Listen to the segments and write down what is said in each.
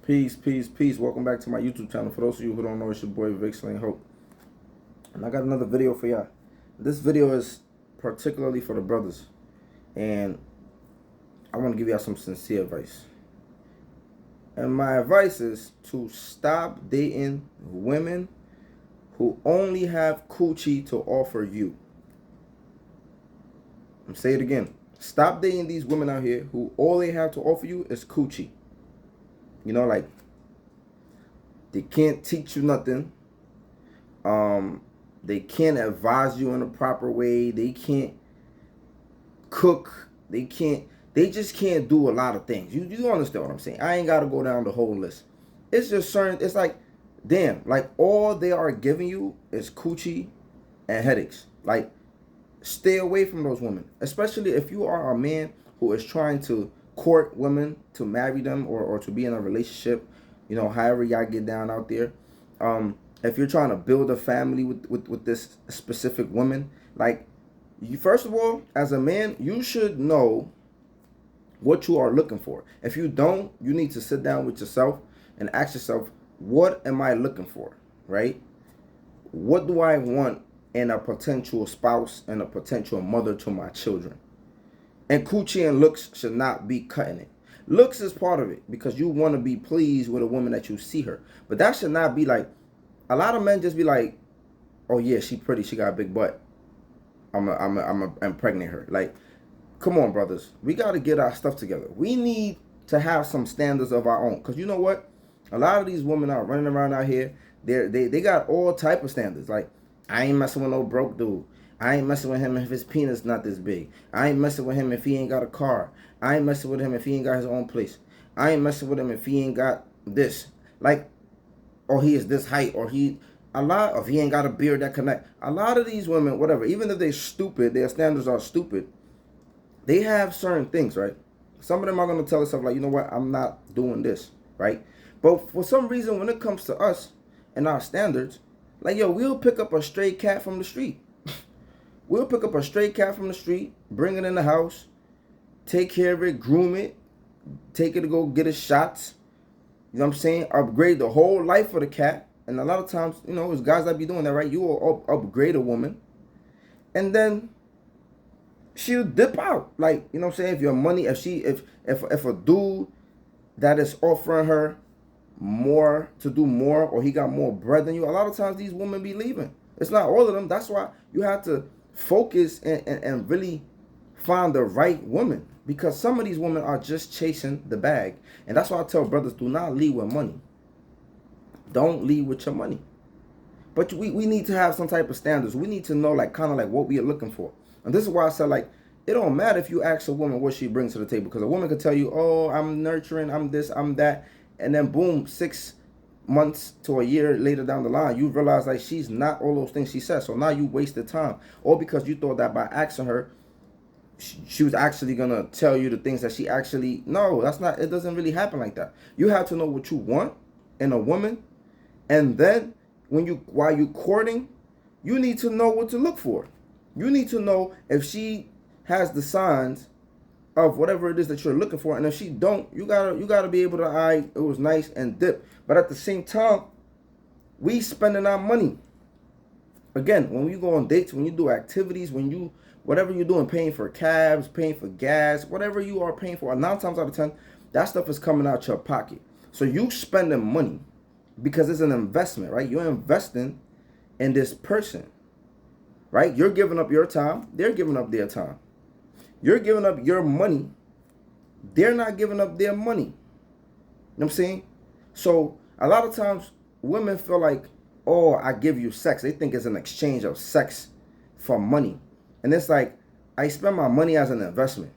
Peace, peace, peace. Welcome back to my YouTube channel. For those of you who don't know, it's your boy vicslanghope. And I got another video for y'all. This video is particularly for the brothers. And I want to give y'all some sincere advice. And my advice is to stop dating women who only have coochie to offer you. I'm say it again. Stop dating these women out here who all they have to offer you is coochie. You know, like, they can't teach you nothing. They can't advise you in a proper way. They can't cook. They just can't do a lot of things. You understand what I'm saying? I ain't got to go down the whole list. It's just certain, it's like, damn, like all they are giving you is coochie and headaches. Like, stay away from those women. Especially if you are a man who is trying to court women to marry them or to be in a relationship, you know, however y'all get down out there. If you're trying to build a family with this specific woman, like, you, first of all, as a man, you should know what you are looking for. If you don't, you need to sit down with yourself and ask yourself, what am I looking for, right? What do I want in a potential spouse and a potential mother to my children? And coochie and looks should not be cutting it. Looks is part of it because you want to be pleased with a woman that you see her. But that should not be like, a lot of men just be like, oh yeah, she pretty, she got a big butt, I'm impregnate her. Like, come on, brothers. We got to get our stuff together. We need to have some standards of our own. Because you know what? A lot of these women are running around out here. They got all type of standards. Like, I ain't messing with no broke dude. I ain't messing with him if his penis not this big. I ain't messing with him if he ain't got a car. I ain't messing with him if he ain't got his own place. I ain't messing with him if he ain't got this. Like, or he is this height, or he ain't got a beard that connect. A lot of these women, whatever, even if they're stupid, their standards are stupid, they have certain things, right? Some of them are going to tell us stuff like, you know what, I'm not doing this, right? But for some reason, when it comes to us and our standards, like, yo, we'll pick up a stray cat from the street. We'll pick up a stray cat from the street, bring it in the house, take care of it, groom it, take it to go get its shots. You know what I'm saying? Upgrade the whole life of the cat. And a lot of times, you know, it's guys that be doing that, right? You will upgrade a woman. And then she'll dip out. Like, you know what I'm saying? If your money, if a dude that is offering her more to do more, or he got more bread than you, a lot of times these women be leaving. It's not all of them. That's why you have to focus and really find the right woman, because some of these women are just chasing the bag. And that's why I tell brothers, do not lead with money. Don't lead with your money. But we need to have some type of standards. We need to know, like, kind of like what we are looking for. And this is why I said, like, it don't matter if you ask a woman what she brings to the table, because a woman could tell you, oh, I'm nurturing, I'm this, I'm that, and then boom, 6 months to a year later down the line, you realize, like, she's not all those things she said. So now you wasted time, all because you thought that by asking her, she was actually gonna tell you the things that she actually. No, that's not. It doesn't really happen like that. You have to know what you want in a woman, and then while you courting, you need to know what to look for. You need to know if she has the signs of whatever it is that you're looking for, and if she don't, you gotta be able to, it was nice and dip. But at the same time, we spending our money. Again, when you go on dates, when you do activities, whatever you're doing, paying for cabs, paying for gas, whatever you are paying for, 9 times out of 10, that stuff is coming out your pocket. So you spending money because it's an investment, right? You're investing in this person, right? You're giving up your time. They're giving up their time. You're giving up your money. They're not giving up their money. You know what I'm saying? So a lot of times women feel like, oh, I give you sex. They think it's an exchange of sex for money. And it's like, I spend my money as an investment,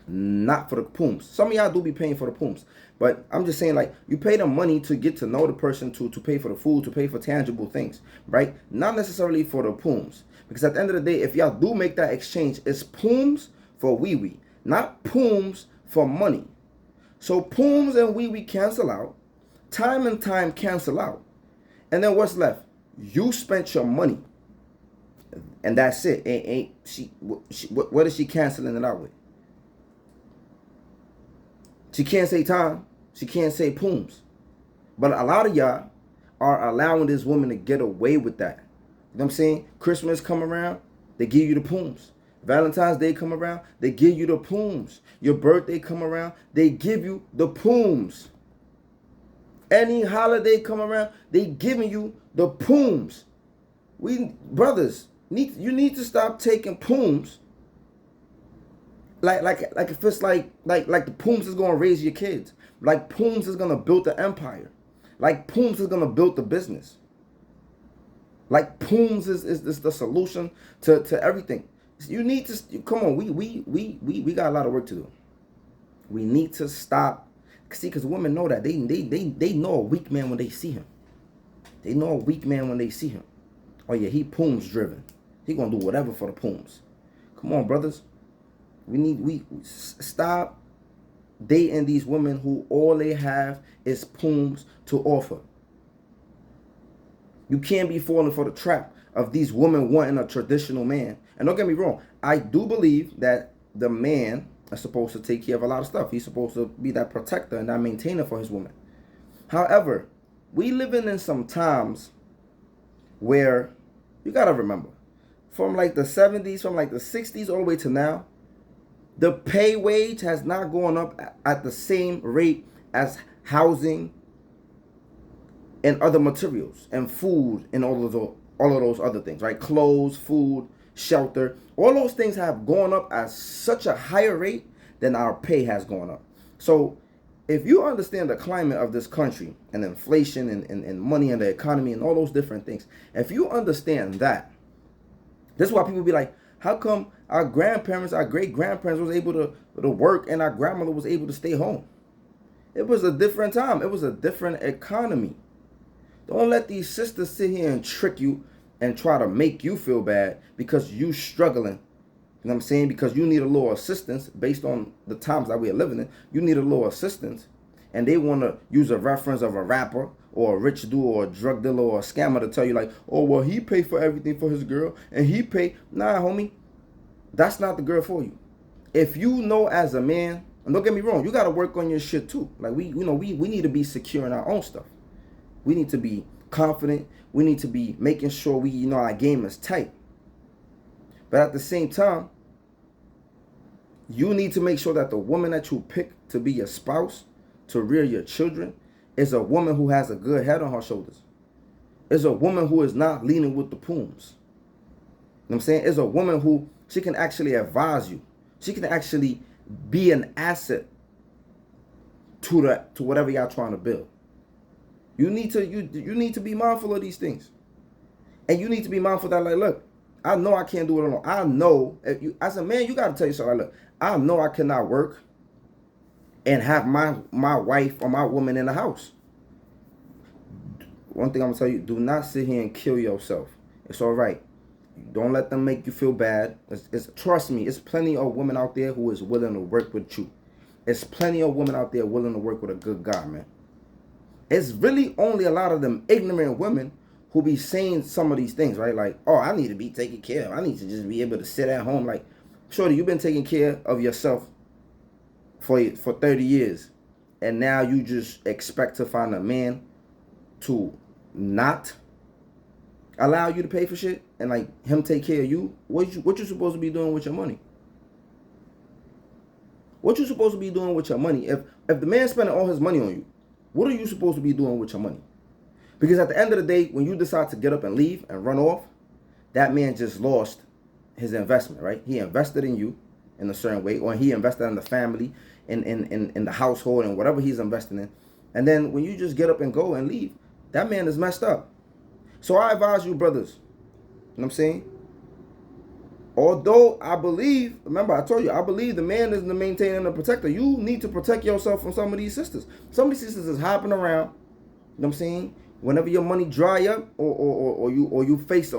not for the pooms. Some of y'all do be paying for the pooms. But I'm just saying, like, you pay the money to get to know the person, to pay for the food, to pay for tangible things, right? Not necessarily for the pooms. Because at the end of the day, if y'all do make that exchange, it's pooms for wee-wee, not pooms for money. So pooms and wee-wee cancel out. Time and time cancel out. And then what's left? You spent your money. And that's it. What is she canceling it out with? She can't say time. She can't say pooms. But a lot of y'all are allowing this woman to get away with that. You know what I'm saying? Christmas come around, they give you the pooms. Valentine's Day come around, they give you the pooms. Your birthday come around, they give you the pooms. Any holiday come around, they giving you the pooms. We brothers you need to stop taking pooms like if it's like the pooms is gonna raise your kids. Like pooms is gonna build the empire. Like pooms is gonna build the business. Like pooms is the solution to everything. You need to come on. We got a lot of work to do. We need to stop. See, because women know that they know a weak man when they see him. They know a weak man when they see him. Oh yeah, he pooms driven. He gonna do whatever for the pooms. Come on, brothers. We stop dating these women who all they have is pooms to offer. You can't be falling for the trap of these women wanting a traditional man. And don't get me wrong, I do believe that the man is supposed to take care of a lot of stuff. He's supposed to be that protector and that maintainer for his woman. However, we living in some times where you gotta remember, from like the 70s, from like the 60s all the way to now, the pay wage has not gone up at the same rate as housing and other materials and food and all of those other things, right? Clothes, food, shelter, all those things have gone up at such a higher rate than our pay has gone up. So if you understand the climate of this country and inflation and money and the economy and all those different things, if you understand that, this is why people be like, how come our grandparents, our great-grandparents was able to work and our grandmother was able to stay home? It was a different time. It was a different economy. Don't let these sisters sit here and trick you and try to make you feel bad because you struggling. You know what I'm saying? Because you need a little assistance based on the times that we are living in. You need a little assistance. And they want to use a reference of a rapper or a rich dude or a drug dealer or a scammer to tell you like, oh, well, he paid for everything for his girl and he paid. Nah, homie, that's not the girl for you. If you know as a man, and don't get me wrong, you got to work on your shit too. Like we need to be secure in our own stuff. We need to be confident. We need to be making sure our game is tight. But at the same time, you need to make sure that the woman that you pick to be your spouse, to rear your children, is a woman who has a good head on her shoulders. Is a woman who is not leaning with the pooms. You know what I'm saying? Is a woman who she can actually advise you. She can actually be an asset to whatever y'all trying to build. You need to be mindful of these things. And you need to be mindful that, like, look, I know I can't do it alone. I know, as a man, you got to tell yourself, like, look, I know I cannot work and have my wife or my woman in the house. One thing I'm going to tell you, do not sit here and kill yourself. It's all right. Don't let them make you feel bad. Trust me, it's plenty of women out there who is willing to work with you. It's plenty of women out there willing to work with a good guy, man. It's really only a lot of them ignorant women who be saying some of these things, right? Like, oh, I need to be taken care of. I need to just be able to sit at home. Like, shorty, you've been taking care of yourself for 30 years. And now you just expect to find a man to not allow you to pay for shit and like him take care of you. What you supposed to be doing with your money? What you supposed to be doing with your money? If the man's spending all his money on you, what are you supposed to be doing with your money? Because at the end of the day, when you decide to get up and leave and run off, that man just lost his investment, right? He invested in you in a certain way, or he invested in the family, in the household, and whatever he's investing in. And then when you just get up and go and leave, that man is messed up. So I advise you, brothers, you know what I'm saying? Although I believe, remember I told you, I believe the man is the maintainer and the protector. You need to protect yourself from some of these sisters. Some of these sisters is hopping around, you know what I'm saying? Whenever your money dry up or you face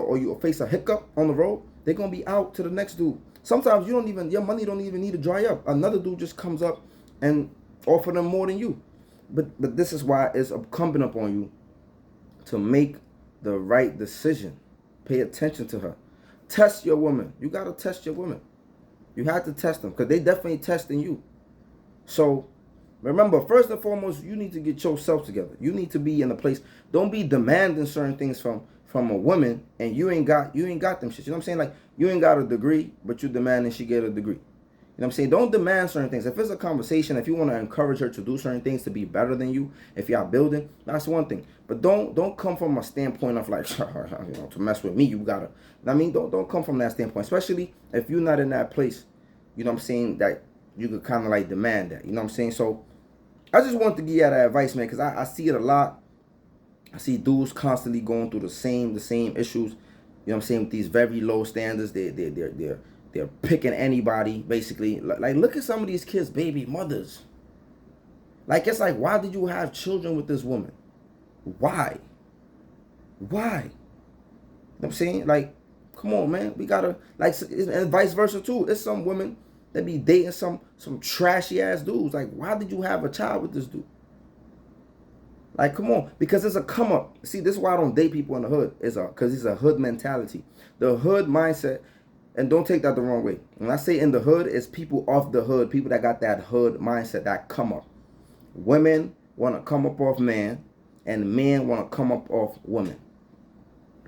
a hiccup on the road, they're gonna be out to the next dude. Sometimes your money don't even need to dry up. Another dude just comes up and offer them more than you. But this is why it's incumbent upon you to make the right decision. Pay attention to her. Test your woman. You got to test your women. You have to test them because they definitely testing you. So Remember, first and foremost, you need to get yourself together. You need to be in a place. Don't be demanding certain things from a woman, and you ain't got them shit. You know what I'm saying? Like, you ain't got a degree, but you demanding she get a degree. You know what I'm saying? Don't demand certain things. If it's a conversation, if you want to encourage her to do certain things to be better than you, if y'all building, that's one thing. But don't come from a standpoint of like, to mess with me, you gotta. I mean, don't come from that standpoint, especially if you're not in that place. You know what I'm saying? That you could kind of like demand that. You know what I'm saying? So I just want to give you that advice, man, because I see it a lot. I see dudes constantly going through the same issues. You know what I'm saying? With these very low standards, they're picking anybody basically. Like, look at some of these kids' baby mothers. Like, it's like, why did you have children with this woman? Why? You know what I'm saying? Like, come on, man. We gotta, like, and vice versa too. There's some women that be dating some trashy ass dudes. Like, why did you have a child with this dude? Like, come on, because it's a come up. See, this is why I don't date people in the hood. Because it's a hood mentality. The hood mindset, and don't take that the wrong way. When I say in the hood, it's people off the hood, people that got that hood mindset, that come up. Women want to come up off man, and men want to come up off women.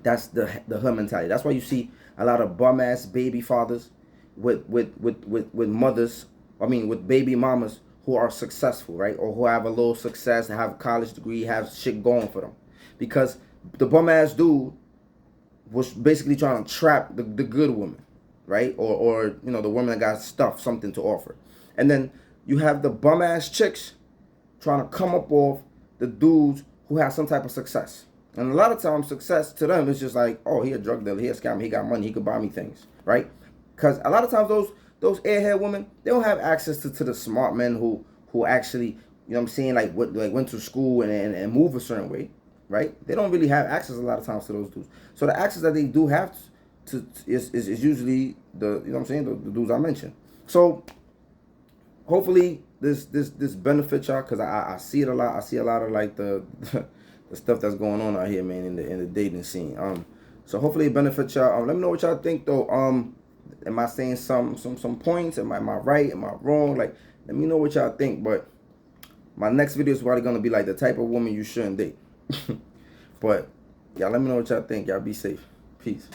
That's the hood mentality. That's why you see a lot of bum ass baby fathers with mothers. I mean, with baby mamas who are successful, right? Or who have a little success, have a college degree, have shit going for them. Because the bum ass dude was basically trying to trap the good woman, right? Or you know, the woman that got something to offer. And then you have the bum ass chicks trying to come up off the dudes who have some type of success. And a lot of times success to them is just like, oh, he a drug dealer, he a scammer, he got money, he could buy me things, right? Because a lot of times those airhead women, they don't have access to the smart men who actually, you know what I'm saying, like went to school and move a certain way, right? They don't really have access a lot of times to those dudes. So the access that they do have is usually the, you know what I'm saying, the dudes I mentioned. So hopefully this benefits y'all, because I see it a lot. I see a lot of like the the stuff that's going on out here, man, in the dating scene. So hopefully it benefits y'all. Let me know what y'all think though. Am I saying some points? Am I right? Am I wrong? Like, let me know what y'all think. But my next video is probably gonna be like the type of woman you shouldn't date. But y'all let me know what y'all think. Y'all be safe. Peace.